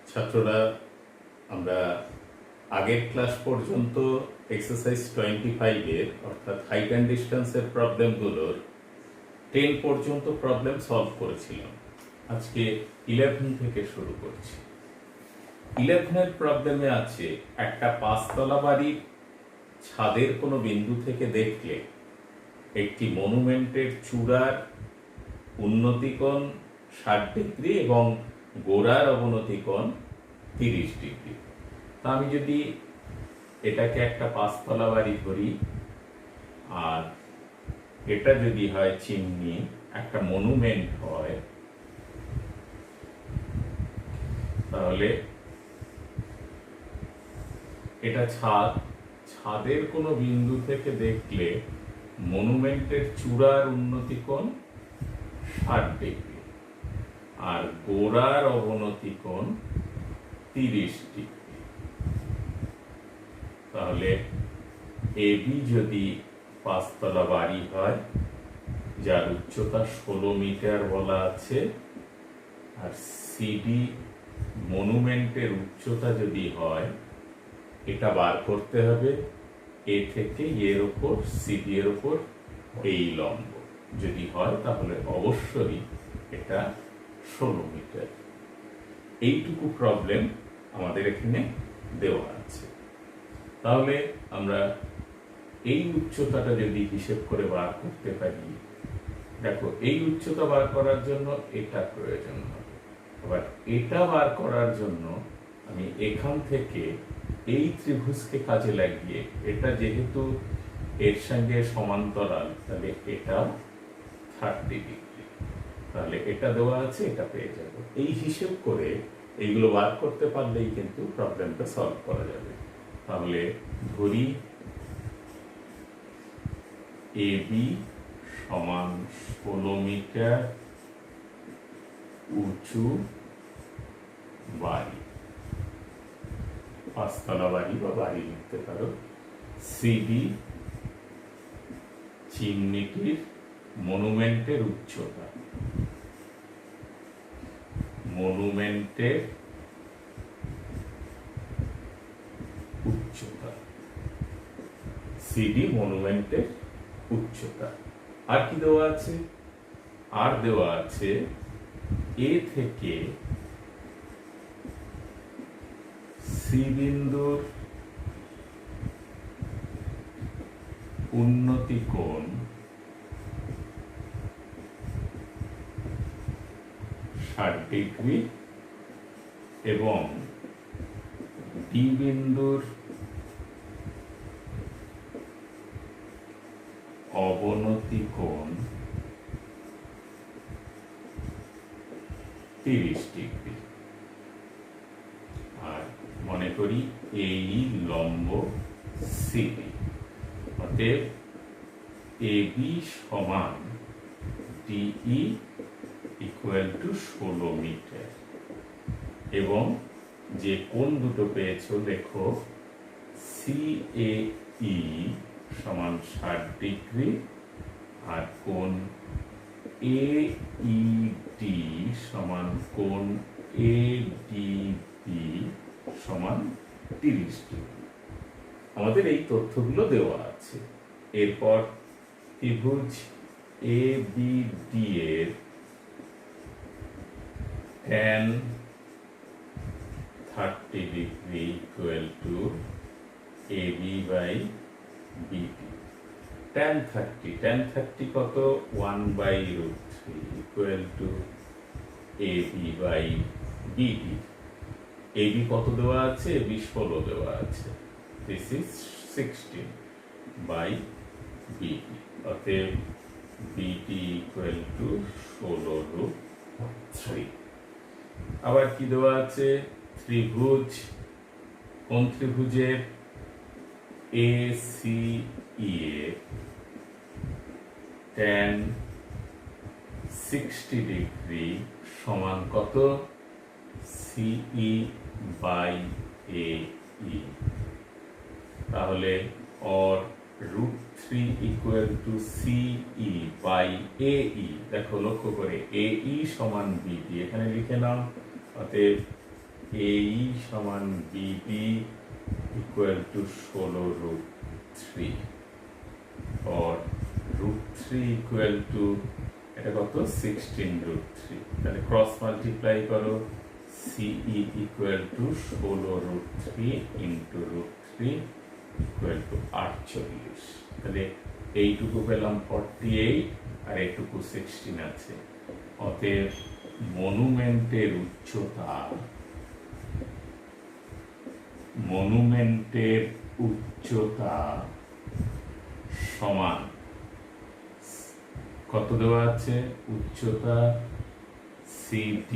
ছাত্ররা, আমরা আগের ক্লাস পর্যন্ত এক্সারসাইজ 25-এর অর্থাৎ হাইট অ্যান্ড ডিস্টেন্সের প্রবলেমগুলোর 10 পর্যন্ত প্রবলেম সলভ করেছিলাম। আজকে 11 থেকে শুরু করছি। 11-এর প্রবলেমে আছে একটা 5তলা বাড়ির ছাদের কোনো বিন্দু থেকে দেখলে একটি মনুমেন্টের চূড়ার উন্নতি কোণ 60 ডিগ্রি এবং গোড়ার অবনতি কোণ 30 ডিগ্রি। তা আমি যদি এটাকে একটা 5তলা বাড়ি ধরি আর এটা যদি হয় চিমনি, একটা মনুমেন্ট হয়, তাহলে এটা ছাদের কোনো বিন্দু থেকে দেখলে মনুমেন্টের চূড়ার উন্নতি কোণ 60 ডিগ্রি আর গোড়ার অবনতি কোণ 30 ডিগ্রি। তাহলে এবি যদি 5তলা বাড়ি হয় যার উচ্চতা 16 মিটার বলা আছে, আর সিডি মনুমেন্টের উচ্চতা যদি হয়, এটা বার করতে হবে এ থেকে এর ওপর, সিডি এর ওপর এই লম্ব যদি হয় তাহলে অবশ্যই এটা 16 মিটার। এইটুকু প্রবলেম আমাদের এখানে দেওয়া আছে। তাহলে আমরা এই উচ্চতাটা যদি হিসেব করে বার করতে পারি, দেখো এই উচ্চতা বার করার জন্য এটা প্রয়োজন হবে, আবার এটা বার করার জন্য আমি এখান থেকে এই ত্রিভুজকে কাজে লাগিয়ে, এটা যেহেতু এর সঙ্গে সমান্তরাল তাহলে এটা 30 ডিগ্রি, তাহলে এটা দেওয়া আছে, এটা পেয়ে যাব। এই হিসেব করে এইগুলো বার করতে পারলেই কিন্তু প্রবলেমটা সলভ করা যাবে। তাহলে ধরি এবি সমান 16 মিটার উঁচু বাড়ি, 5তলা বাড়ি বা বাড়ি লিখতে পারো। সিডি চিমনিটির মনুমেন্টের উচ্চতা, মনুমেন্টের উচ্চতা, সিডি মনুমেন্টের উচ্চতা। আর কি দেওয়া আছে? আর দেওয়া আছে এ থেকে সি বিন্দুর উন্নতি কোণ 60 ডিগ্রি এবং ডি বিন্দুর অবনতি কোণ 30 ডিগ্রি। আর মনে করি এই লম্ব সিডি, অতএব এবি সমান ডিই ইকুয়াল টু 16 মিটার এবং যে কোণ দুটো পেয়েছো লেখো সিএই সমান 60 ডিগ্রি আর কোণ এইডি সমান কোণ এডিবি সমান 30 ডিগ্রি। আমাদের এই তথ্যগুলো দেওয়া আছে। এরপর ত্রিভুজ এবিডি এর tan 30 degree equal to AB by BD. tan 30 কত? 1/√3 equal to AB by BD. AB কত দেওয়া আছে? এবি 16 দেওয়া আছে, দিস ইজ 16 বাই বিডি, অতএব বিডি ইকুয়াল টু 16√3। আবার কি দেওয়া আছে? ত্রিভুজ, কোন ত্রিভুজের এসিই এর tan 60 ডিগ্রি সমান কত? সিই বাই এই। তাহলে অর √3 ইকুয়াল টু সিই বাই এই। দেখো লক্ষ্য করে এই সমান বিডি এখানে লিখে নাও, অতএব AE সমান BD equal to 16√3 or √3 equal to এটা কত 16√3। তাহলে ক্রস মাল্টিপ্লাই করো, CE equal to 16√3 into √3 equal to 48। তাহলে এইটুকু পেলাম 48 আর এইটুকু 16 আছে। অতএব মনুমেন্টের উচ্চতা সমান কত দেওয়া আছে? উচ্চতা CD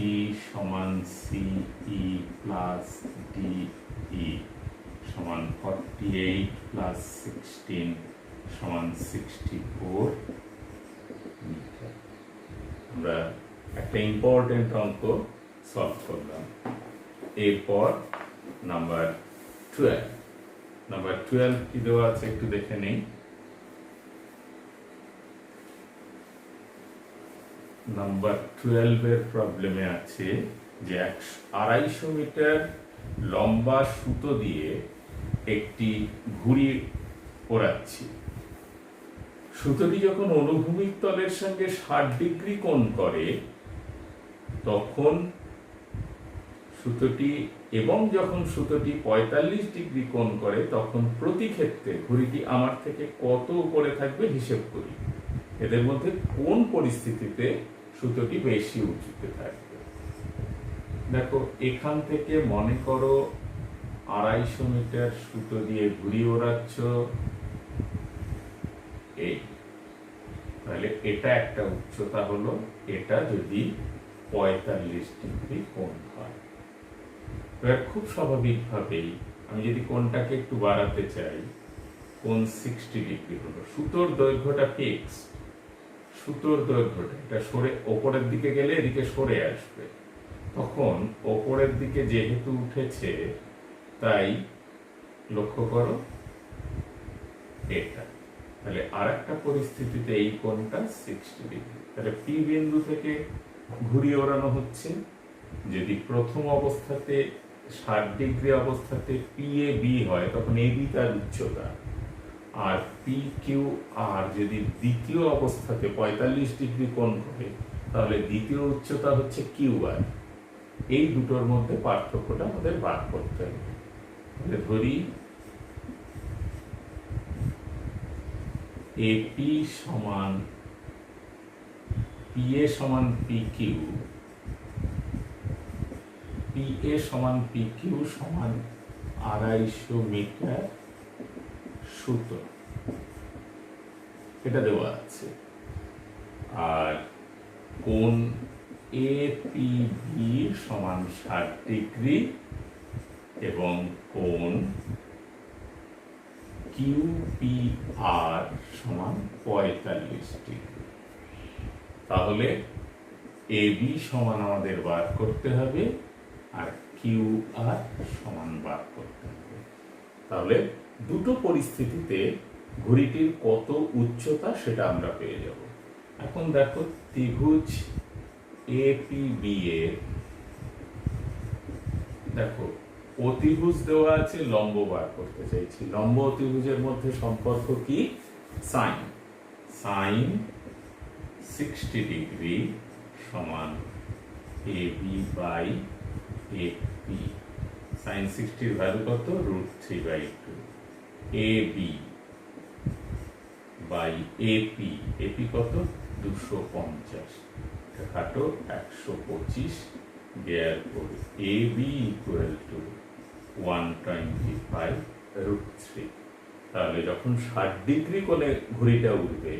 সমান CE প্লাস DE সমান 48 প্লাস 16 সমান 64 মিটার। আমরা একটা ইম্পর্টেন্ট অঙ্ক সলভ করলাম। এরপর নাম্বার 12 কি দেওয়া আছে একটু দেখে নেই। নাম্বার 12 এর প্রবলেমে আছে যে 250 মিটার লম্বা সুতো দিয়ে একটি ঘুড়ি ওড়াচ্ছি। সুতোটি যখন অনুভূমিক তলের সঙ্গে 60 ডিগ্রি কোণ করে তখন যখন সুতোটি 45 ডিগ্রি কোণ করে তখন প্রতি ক্ষেত্রে ঘুড়িটি আমার থেকে কত উপরে থাকবে হিসেব করি। এদের মধ্যে কোন পরিস্থিতিতে সুতোটি বেশি উঁচুতে থাকবে? দেখো, এখান থেকে মনে করো 250 মিটার সুতো দিয়ে ঘুড়ি ওড়াচ্ছ, এই তাহলে এটা একটা উচ্চতা হলো। এটা যদি 45 ডিগ্রি কোণ হয়, এবার খুব স্বাভাবিকভাবেই আমি যদি কোণটাকে একটু বাড়াতে চাই, কোণ 60 ডিগ্রি হলো। সুতোর দৈর্ঘ্যটা ফিক্স, সুতোর দৈর্ঘ্যটা এটা সরে ওপরের দিকে গেলে এদিকে সরে আসবে। তখন ওপরের দিকে যেহেতু উঠেছে তাই লক্ষ্য করো এটা। তাহলে আর একটা পরিস্থিতিতে এই কোণটা 60 ডিগ্রি। তাহলে পি বিন্দু থেকে ঘুরিয়ে ওড়ানো হচ্ছে। যদি প্রথম অবস্থাতে 60 ডিগ্রি অবস্থাতে PAB হয় তখন AB তার উচ্চতা, আর PQR যদি দ্বিতীয় অবস্থাতে 45 ডিগ্রি কোণ করে তাহলে দ্বিতীয় উচ্চতা হচ্ছে QR। এই দুটোর মধ্যে পার্থক্যটা আমাদের বার করতে হবে। তাহলে ধরি AP সমান PA সমান PQ, PA সমান PQ সমান 250 মিটার সুতো, এটা দেওয়া আছে। আর কোণ APB সমান 60 ডিগ্রি এবং কোণ QPR সমান 45 ডিগ্রি। তাহলে AB সমান আমাদের বার করতে হবে আর QR সমান বার করতে হবে। তাহলে দুটো পরিস্থিতিতে ঘুড়িটির কত উচ্চতা সেটা আমরা পেয়ে যাব। এখন দেখো, ত্রিভুজ APB এর দেখো অতিভুজ দেওয়া আছে, লম্ব বার করতে চাইছি। লম্ব অতিভুজের মধ্যে সম্পর্ক কি? সাইন 60 ডিগ্রি সমান AB বাই AP। সাইন 60 এর ভ্যালু কত? √3/2। AB বাই AP, AP কত? 250, কাটো 125 দেয়ার পরে AB ইকুয়াল টু 125/3। তাহলে যখন 60 ডিগ্রি কোণে ঘুড়িটা উঠবে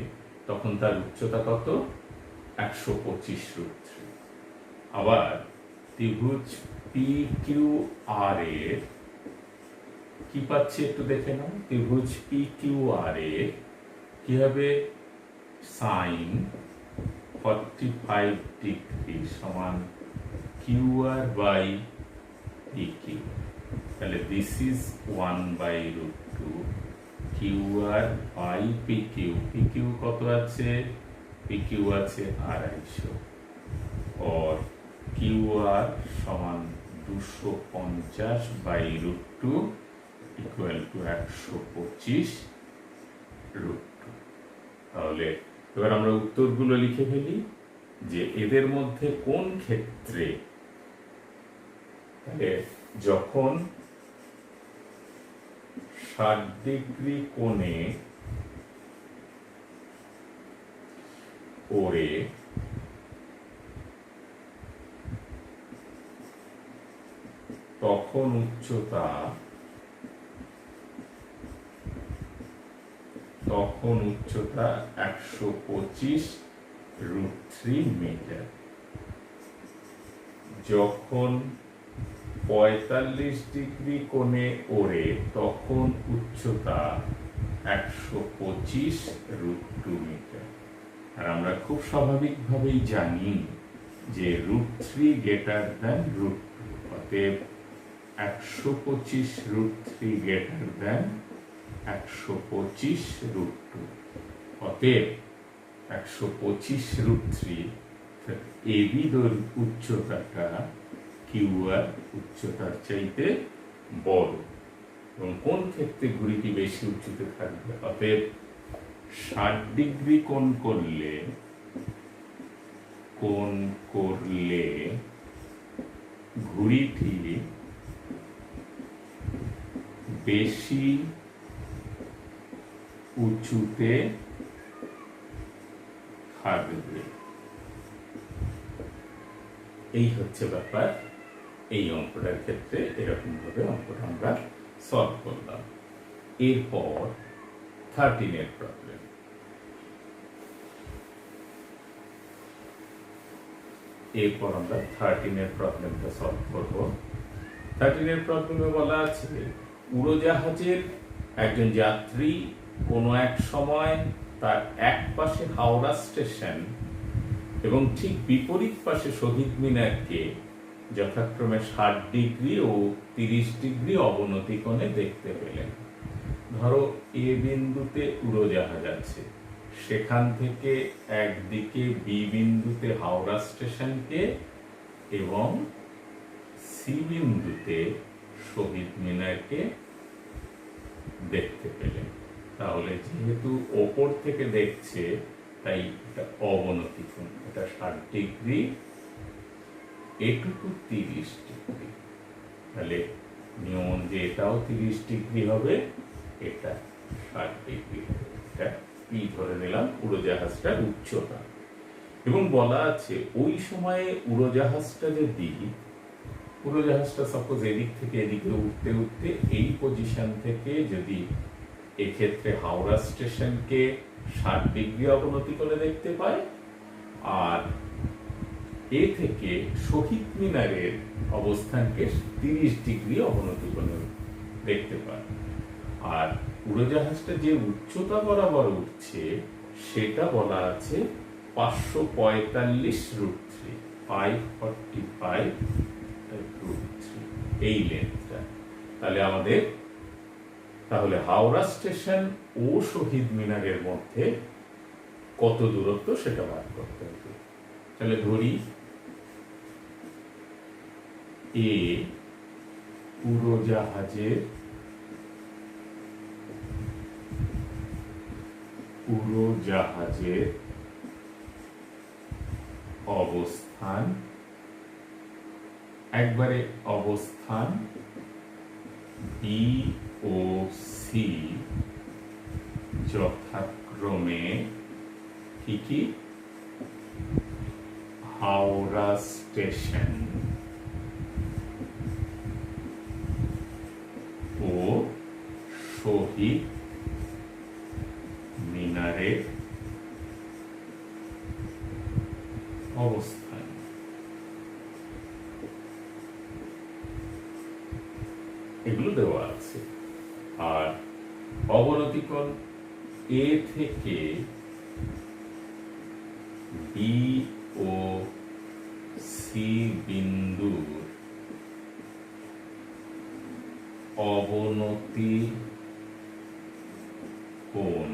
তখন তার উচ্চতা কত? 125√3। আবার ত্রিভুজ PQR এর কি পাচ্ছি একটু দেখে নাও। ত্রিভুজ PQR এর কি হবে? সাইন 45 ডিগ্রি সমান QR বাই PQ। তাহলে this is 1/√2 QR by PQ। PQ কত আছে? PQ আছে 250 और QR সমান 250/√2 ইকুয়াল টু 125√2। তাহলে এবার আমরা উত্তরগুলো লিখে ফেলি যে এদের মধ্যে কোন ক্ষেত্রে, তাহলে যখন 60 ডিগ্রি কোণে ওরে তখন উচ্চতা 125√3 মিটার। যখন 45 ডিগ্রি কোণে ওরে তখন উচ্চতা 125√2 মিটার। আর আমরা খুব স্বাভাবিকভাবেই জানি যে √3 গ্রেটার দ্যান √2, অতএব 125√3 গ্রেটার দ্যান 125√2, অতএব 125√3 এবি উচ্চতাটা কিউআর উচ্চতার চাইতে বড়। এবং কোন ক্ষেত্রে ঘুড়িটি বেশি উঁচুতে থাকবে? অতএব 60 ডিগ্রি কোণ করলে ঘুড়িটি বেশি উঁচুতে থাকবে। এই হচ্ছে ব্যাপার। এই অঙ্কটার ক্ষেত্রে এরকম ভাবে অঙ্কটা আমরা সলভ করলাম। এরপর 13 এর প্রবলেম। এরপর আমরা 13 এর প্রবলেমটা সলভ করব। 13 এর প্রবলেমে বলা আছে উড়োজাহাজের একজন যাত্রী কোনো এক সময় তার এক পাশে হাওড়া স্টেশন এবং ঠিক বিপরীত পাশে শহীদ মিনারকে যথাক্রমে 60 ডিগ্রি ও 30 ডিগ্রি অবনতি কোণে দেখতে পেলেন। ধরো এ বিন্দুতে উড়োজাহাজ আছে, সেখান থেকে একদিকে বি বিন্দুতে হাওড়া স্টেশনকে এবং সি বিন্দুতে শহীদ মিনারকে দেখতে পেলেন। তাহলে যেহেতু ওপর থেকে দেখছে তাই এটা অবনতি কোণ, এটা 60 ডিগ্রি, এটুকু 30 ডিগ্রি। তাহলে নিয়ম যে এটাও 30 ডিগ্রি হবে, এটা 60 ডিগ্রি হবে। এটা পি ধরে নিলাম উড়োজাহাজটার উচ্চতা। এবং বলা আছে ওই সময়ে উড়োজাহাজটা সাপোজ এদিক থেকে এদিকে উঠতে উঠতে এই পজিশন থেকে যদি এক্ষেত্রে হাওড়া স্টেশনকে 60 ডিগ্রি অবনতি করে দেখতে পায়, আর এ থেকে শহীদ মিনারের অবস্থানকে 30 ডিগ্রি অবনতি করে দেখতে পায়, আর উড়োজাহাজটা যে উচ্চতা বরাবর উঠছে সেটা বলা আছে 545√3, 545√3 এই লেন্থটা। তাহলে হাওড়া স্টেশন ও শহীদ মিনারের মধ্যে কত দূরত্ব সেটা বার করতে হবে। তাহলে ধরি এ উড়োজাহাজের অবস্থান, একবারে অবস্থান বি ও সি যথাক্রমে কি হাওড়া স্টেশন ও শহীদ মিনারের অবস্থান। এগুলো দেওয়া আছে। আর অবনতি কোণ এ থেকে বি ও সি বিন্দুর অবনতি কোণ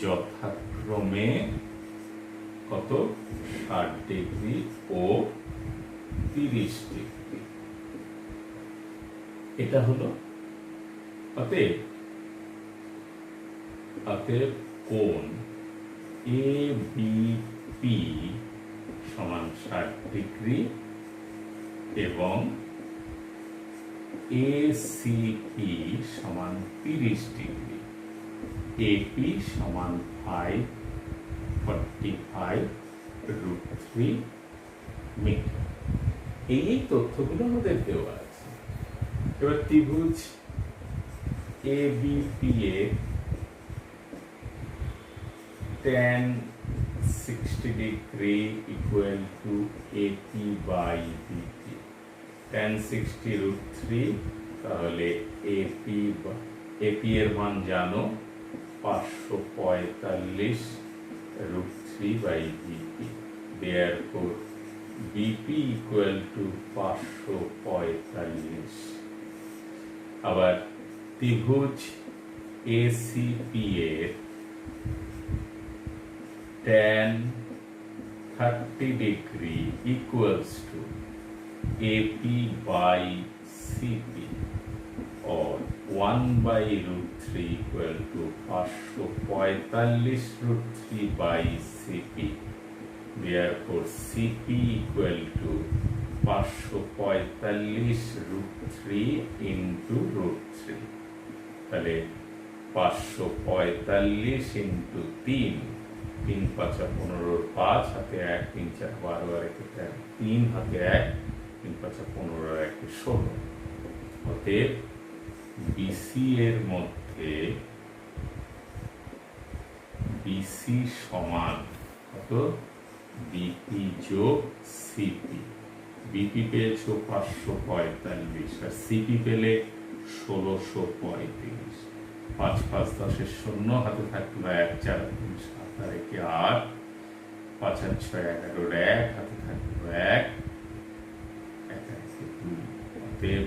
যথাক্রমে কত 60 ডিগ্রি ও 30 ডিগ্রি। এটা হলো অতএব কোণ ABP সমান 60 ডিগ্রি এবং ACP সমান 30 ডিগ্রি। AP সমান 545√3 মিটার। এই তথ্যগুলো আমাদের দেওয়া আছে। এবার ত্রিভুজ ABP এর tan 60 degree equal to AP by BP, tan 60√3, তাহলে AP এর মান জানো 545√3 by BP, therefore BP equal to 545। আবার ত্রিভুজ ACP এর tan 30 degree equals to AP by CP or 1/√3 equal to 545√3 by CP, therefore CP equal to 545√3 into √3, তাহলে 545 into 3, 3 5 15, 5 হাতে 1, 3 4 12 আর 3 হাতে 1, 3 5 15 আর 1 16। অতএব BC এর মধ্যে BC সমান কত BP যোগ CP। BP পেয়েছো 545 আর CP পেলে 1635। 5 5 10 শূন্য, হাতে থাকলো 1 4 3 7 আর 1 8, 5 আর 6 11 1, হাতে থাকলো 1 1 2। অতএব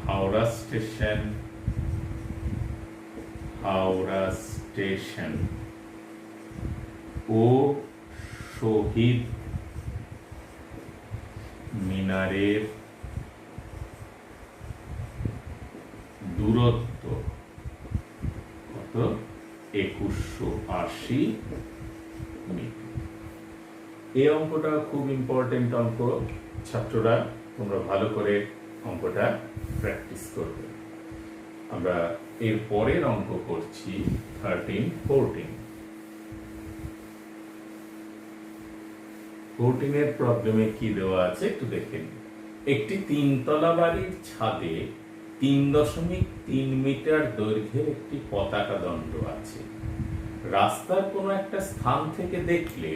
হাওড়া স্টেশন ও শহীদ মিনারের দূরত্ব কত 2180 মিটার। এই অঙ্কটা খুব ইম্পর্টেন্ট অঙ্ক, ছাত্ররা তোমরা ভালো করে অঙ্কটা প্র্যাকটিস করবে। আমরা এর পরের অঙ্ক করছি 13 14। 14 এর প্রবলেমে কি দেওয়া আছে একটু দেখে নিন। একটি 3 তলা বাড়ির ছাদে 3.3 মিটার দৈর্ঘ্যের একটি পতাকা দণ্ড আছে। রাস্তার কোনো একটা স্থান থেকে দেখলে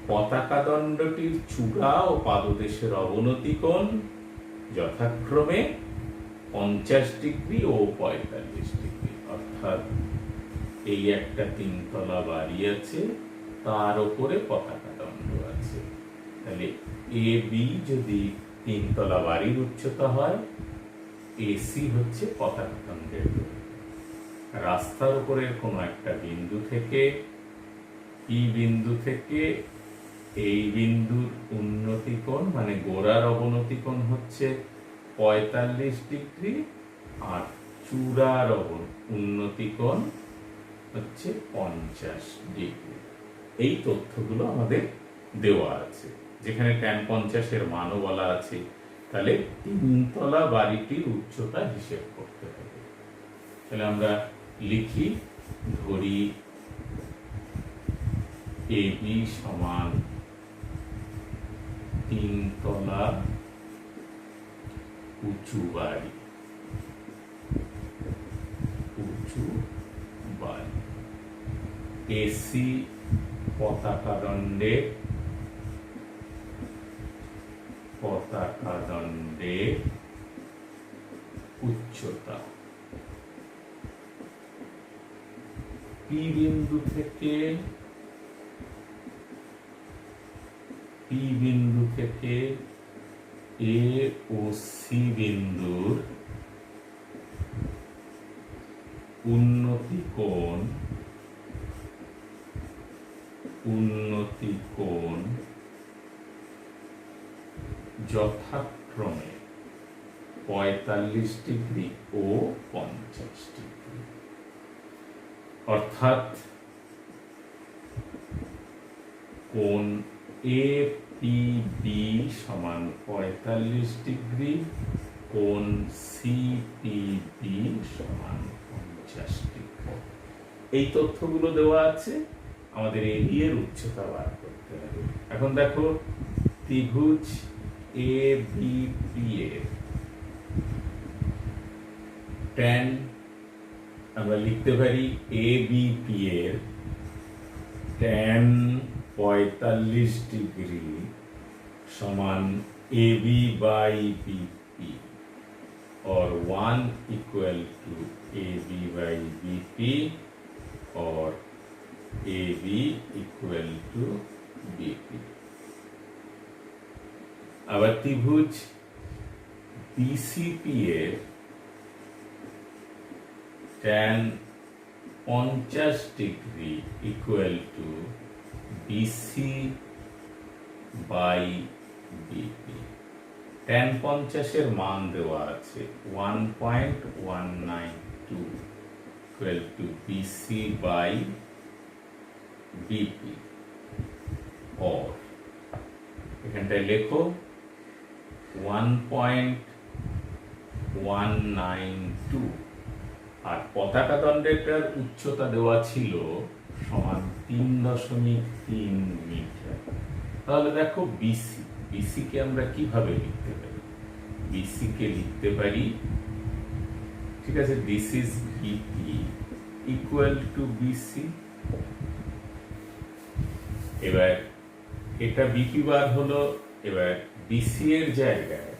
পতাকা দণ্ডটির চূড়া ও পাদদেশের অবনতি কোণ যথাক্রমে 50 ডিগ্রি ও 45 ডিগ্রি। অর্থাৎ এই একটা 3 তলা বাড়ি আছে, তার উপরে পতাকা দণ্ড আছে। তাহলে AB যদি 3 তলা বাড়ির উচ্চতা হয়, AC হচ্ছে পতাকা দণ্ডের দৈর্ঘ্য। রাস্তার উপরের কোনো একটা বিন্দু থেকে P বিন্দু থেকে এই বিন্দুর উন্নতি কোণ মানে গোড়ার অবনতি কোণ হচ্ছে 45 ডিগ্রি আর চূড়ার উন্নতি কোণ হচ্ছে 50 ডিগ্রি। এই তথ্যগুলো আমাদের দেওয়া আছে, যেখানে tan 50 এর মানও বলা আছে। তাহলে 3 তলা বাড়িটির উচ্চতা হিসেব করতে হবে। তাহলে আমরা লিখি, ধরি AB সমান 3 তলা উঁচু বাড়ি, AC পতাকা দণ্ডের উচ্চতা। P বিন্দু থেকে A ও C বিন্দুর উন্নতি কোণ উন্নতি কোণ যথাক্রমে 45 ডিগ্রি ও 50 ডিগ্রি। অর্থাৎ কোণ এপিবি সমান 45 ডিগ্রি, কোণ সিপিবি সমান 50 ডিগ্রি। এই তথ্যগুলো দেওয়া আছে, আমাদের এবি এর উচ্চতা বার করতে হবে। এখন দেখো ত্রিভুজ এবিপি এর ট্যান আমরা লিখতে পারি এবিপি এর ট্যান 45 ডিগ্রি সমান AB by BP, or 1 equal to AB by BP, or AB equal to BP। আবার ত্রিভুজ BCP এর tan 50 degree equal to BC by BP। tan 50 এর মান দেওয়া আছে 1.192 equal to BC by BP, or এখানটায় লেখো 1.192, আর পতাকা দণ্ডেরটার উচ্চতা দেওয়া ছিল সমান 3.3 মিটার। তাহলে দেখো বিসি, বিসি কে আমরা কিভাবে লিখতে পারি? বিসি কে লিখতে পারি, ঠিক আছে, this is BP equal to BC. এবার এটা বিপি বার হলো, এবার বিসি এর জায়গায়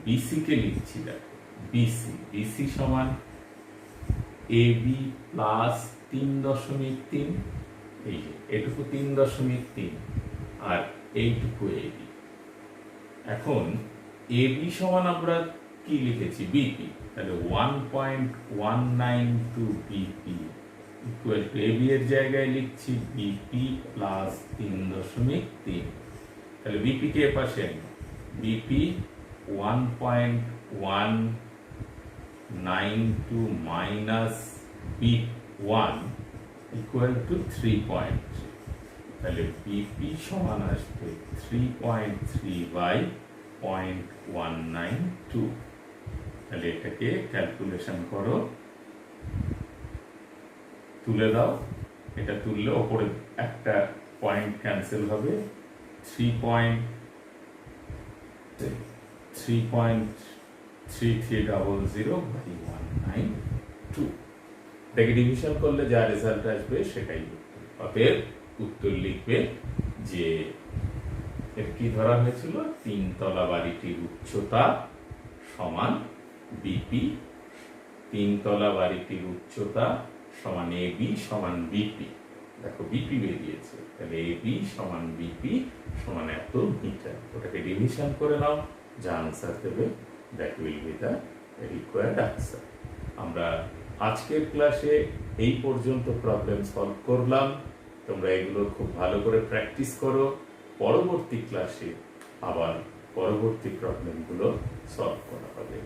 বিসি কে লিখছি, দেখো বিসি, বিসি সমান এবি প্লাস 3.3, এই যে এটুকু 3.3 আর এইটুকু এবি। এখন এবি সমান আমরা কি লিখেছি? বিপি, তাহলে 1.192 বিপি ইকুয়াল টু এবি এর জায়গায় লিখছি বিপি প্লাস 3.3, তাহলে বিপি কে পাশে BP 1.192 minus B one equal to 3.3, তাহলে বিপি সমান আসবে 3.3 বাই 0.192। তাহলে এটাকে ক্যালকুলেশন করো, তুলে দাও, এটা তুললে ওপরে একটা পয়েন্ট ক্যান্সেল হবে, 3.3300 বাই 192। এটাকে ডিভিশন করলে যা রেজাল্ট আসবে সেটাই উত্তর। অতএব উত্তর লিখবে যে এর কি ধরা হয়েছিল, 3 তলা বাড়িটির উচ্চতা সমান বিপি, 3 তলা বাড়িটির উচ্চতা সমান এবি সমান বিপি। দেখো বিপি বেরিয়েছে, তাহলে এবি সমান বিপি সমান এত মিটার। ওটাকে ডিভিশন করে নাও, যা আনসার দেবে that will be the required answer. আমরা আজকের ক্লাসে এই পর্যন্ত প্রবলেম সলভ করলাম। তোমরা এগুলো খুব ভালো করে প্র্যাকটিস করো, পরবর্তী ক্লাসে আবার পরবর্তী প্রবলেমগুলো সলভ করা হবে।